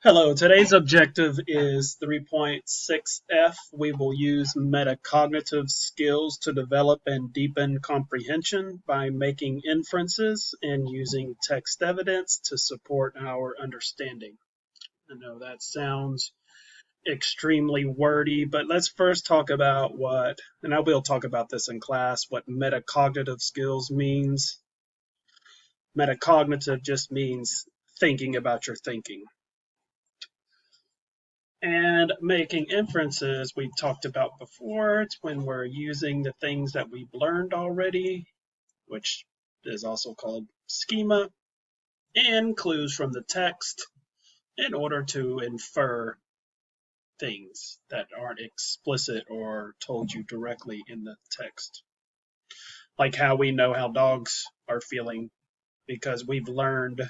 Hello, today's objective is 3.6F. We will use metacognitive skills to develop and deepen comprehension by making inferences and using text evidence to support our understanding. I know that sounds extremely wordy, but let's first talk about and I will talk about this in class, what metacognitive skills means. Metacognitive just means thinking about your thinking. And making inferences we've talked about before. It's when we're using the things that we've learned already, which is also called schema, and clues from the text in order to infer things that aren't explicit or told you directly in the text. Like how we know how dogs are feeling because we've learned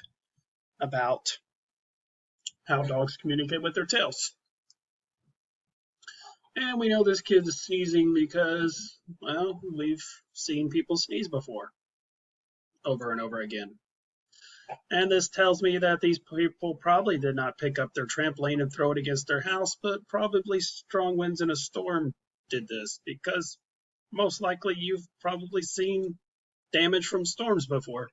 about how dogs communicate with their tails. And we know this kid is sneezing because, well, we've seen people sneeze before, over and over again. And this tells me that these people probably did not pick up their trampoline and throw it against their house, but probably strong winds and a storm did this, because most likely you've probably seen damage from storms before.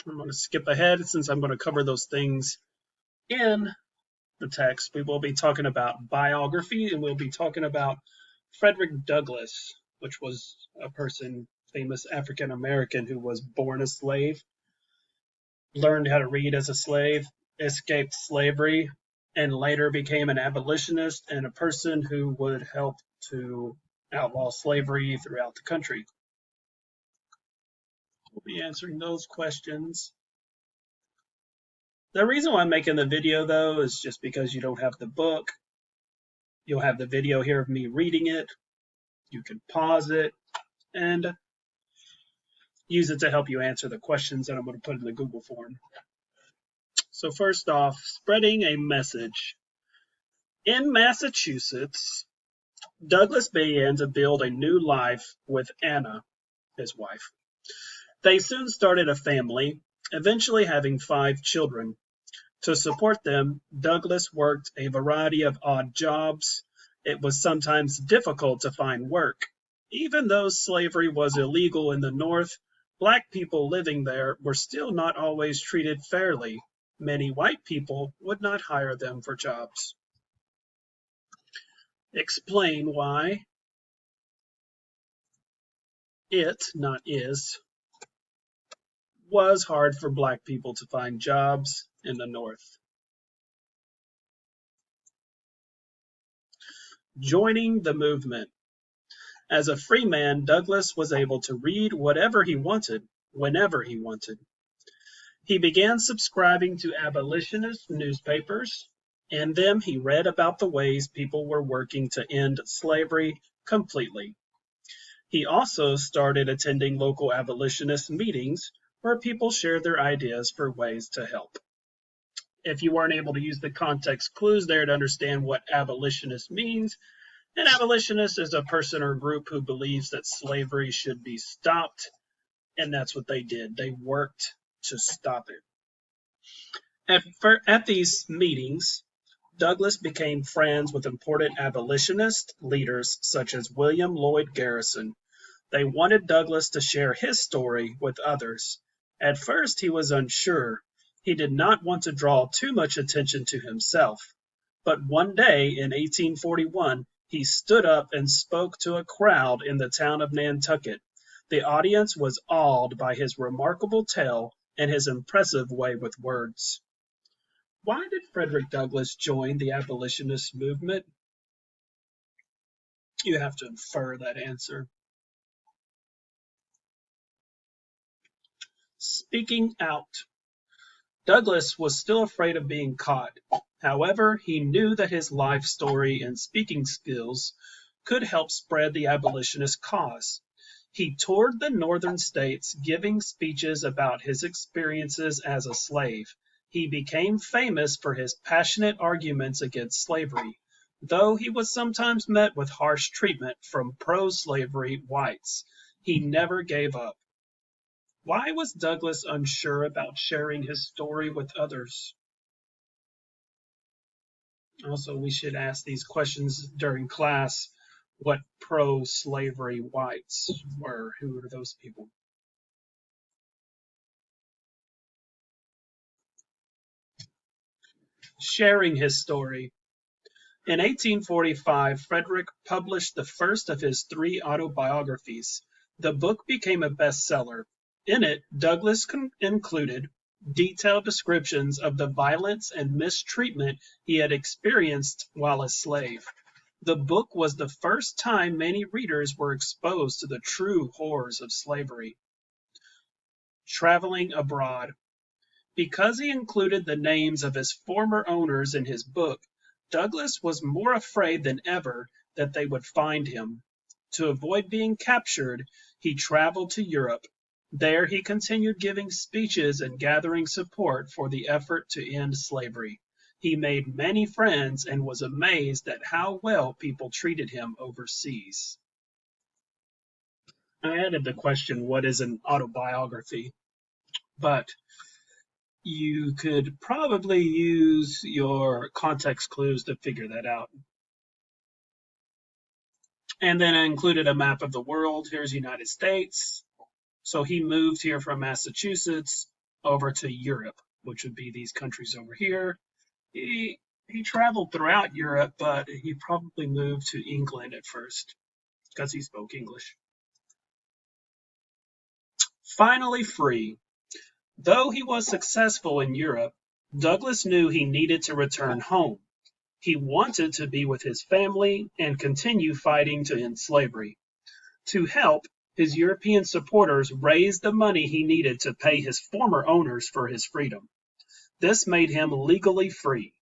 I'm going to skip ahead since I'm going to cover those things in the text. We will be talking about biography, and we'll be talking about Frederick Douglass, which was a person, famous African American who was born a slave, learned how to read as a slave, escaped slavery, and later became an abolitionist and a person who would help to outlaw slavery throughout the country. We'll be answering those questions. The reason why I'm making the video, though, is just because you don't have the book. You'll have the video here of me reading it. You can pause it and use it to help you answer the questions that I'm going to put in the Google form. So first off, spreading a message. In Massachusetts, Douglas began to build a new life with Anna, his wife. They soon started a family, eventually having 5 children. To support them, Douglas worked a variety of odd jobs. It was sometimes difficult to find work. Even though slavery was illegal in the North, black people living there were still not always treated fairly. Many white people would not hire them for jobs. Explain why it, not is, was hard for black people to find jobs in the North. Joining the movement. As a free man, Douglas was able to read whatever he wanted, whenever he wanted. He began subscribing to abolitionist newspapers. In them, he read about the ways people were working to end slavery completely. He also started attending local abolitionist meetings where people shared their ideas for ways to help. If you weren't able to use the context clues there to understand what abolitionist means, an abolitionist is a person or group who believes that slavery should be stopped, and that's what they did. They worked to stop it. At these meetings, Douglas became friends with important abolitionist leaders such as William Lloyd Garrison. They wanted Douglas to share his story with others. At first, he was unsure. He did not want to draw too much attention to himself. But one day in 1841, he stood up and spoke to a crowd in the town of Nantucket. The audience was awed by his remarkable tale and his impressive way with words. Why did Frederick Douglass join the abolitionist movement? You have to infer that answer. Speaking out. Douglass was still afraid of being caught. However, he knew that his life story and speaking skills could help spread the abolitionist cause. He toured the northern states giving speeches about his experiences as a slave. He became famous for his passionate arguments against slavery, though he was sometimes met with harsh treatment from pro-slavery whites. He never gave up. Why was Douglas unsure about sharing his story with others? Also, we should ask these questions during class. What pro-slavery whites were? Who were those people? Sharing his story. In 1845, Frederick published the first of his three autobiographies. The book became a bestseller. In it, Douglas included detailed descriptions of the violence and mistreatment he had experienced while a slave. The book was the first time many readers were exposed to the true horrors of slavery. Traveling abroad. Because he included the names of his former owners in his book, Douglas was more afraid than ever that they would find him. To avoid being captured, he traveled to Europe. There he continued giving speeches and gathering support for the effort to end slavery. He made many friends and was amazed at how well people treated him overseas. I added the question, what is an autobiography? But you could probably use your context clues to figure that out. And then I included a map of the world. Here's the United States. So he moved here from Massachusetts over to Europe, which would be these countries over here. He traveled throughout Europe, but he probably moved to England at first because he spoke English. Finally free. Though he was successful in Europe, Douglas knew he needed to return home. He wanted to be with his family and continue fighting to end slavery. To help, his European supporters raised the money he needed to pay his former owners for his freedom. This made him legally free.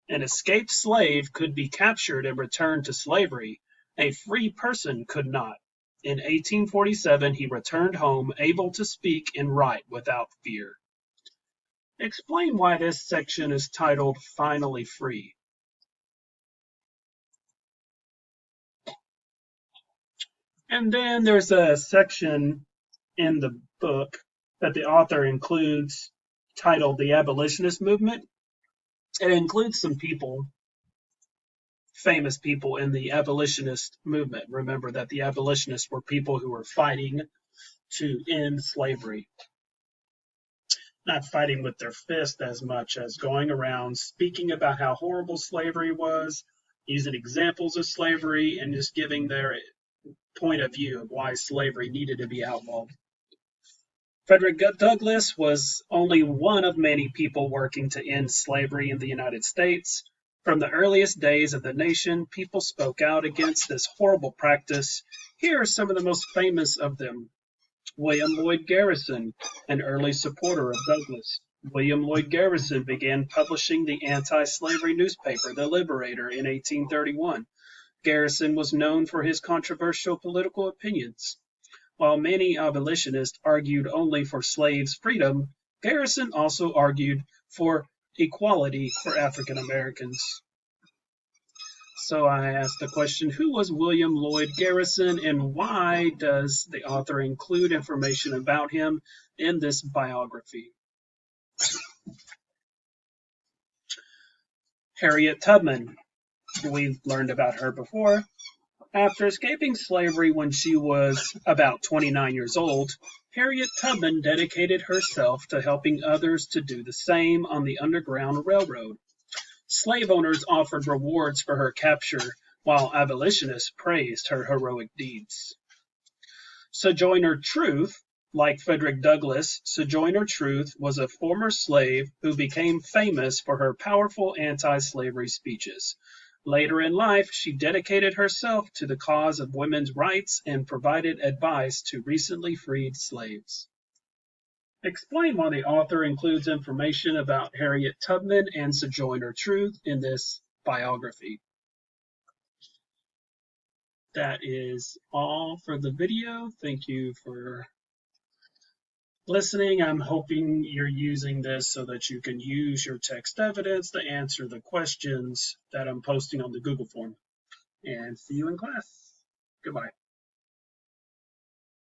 An escaped slave could be captured and returned to slavery. A free person could not. In 1847, he returned home able to speak and write without fear. Explain why this section is titled Finally Free. And then there's a section in the book that the author includes titled The Abolitionist Movement. It includes some people, famous people in the abolitionist movement. Remember that the abolitionists were people who were fighting to end slavery. Not fighting with their fist as much as going around speaking about how horrible slavery was, using examples of slavery, and just giving their point of view of why slavery needed to be outlawed. Frederick Douglass was only one of many people working to end slavery in the United States. From the earliest days of the nation, people spoke out against this horrible practice. Here are some of the most famous of them. William Lloyd Garrison, an early supporter of Douglass. William Lloyd Garrison began publishing the anti-slavery newspaper, The Liberator, in 1831. Garrison was known for his controversial political opinions. While many abolitionists argued only for slaves' freedom, Garrison also argued for equality for African Americans. So I asked the question, who was William Lloyd Garrison and why does the author include information about him in this biography? Harriet Tubman. We've learned about her before. After escaping slavery when she was about 29 years old, Harriet Tubman dedicated herself to helping others to do the same on the Underground Railroad. Slave owners offered rewards for her capture, while abolitionists praised her heroic deeds. Sojourner Truth, like Frederick Douglass, Sojourner Truth was a former slave who became famous for her powerful anti-slavery speeches. Later in life, she dedicated herself to the cause of women's rights and provided advice to recently freed slaves. Explain why the author includes information about Harriet Tubman and Sojourner Truth in this biography. That is all for the video. Thank you for listening. I'm hoping you're using this so that you can use your text evidence to answer the questions that I'm posting on the Google form. And see you in class. Goodbye.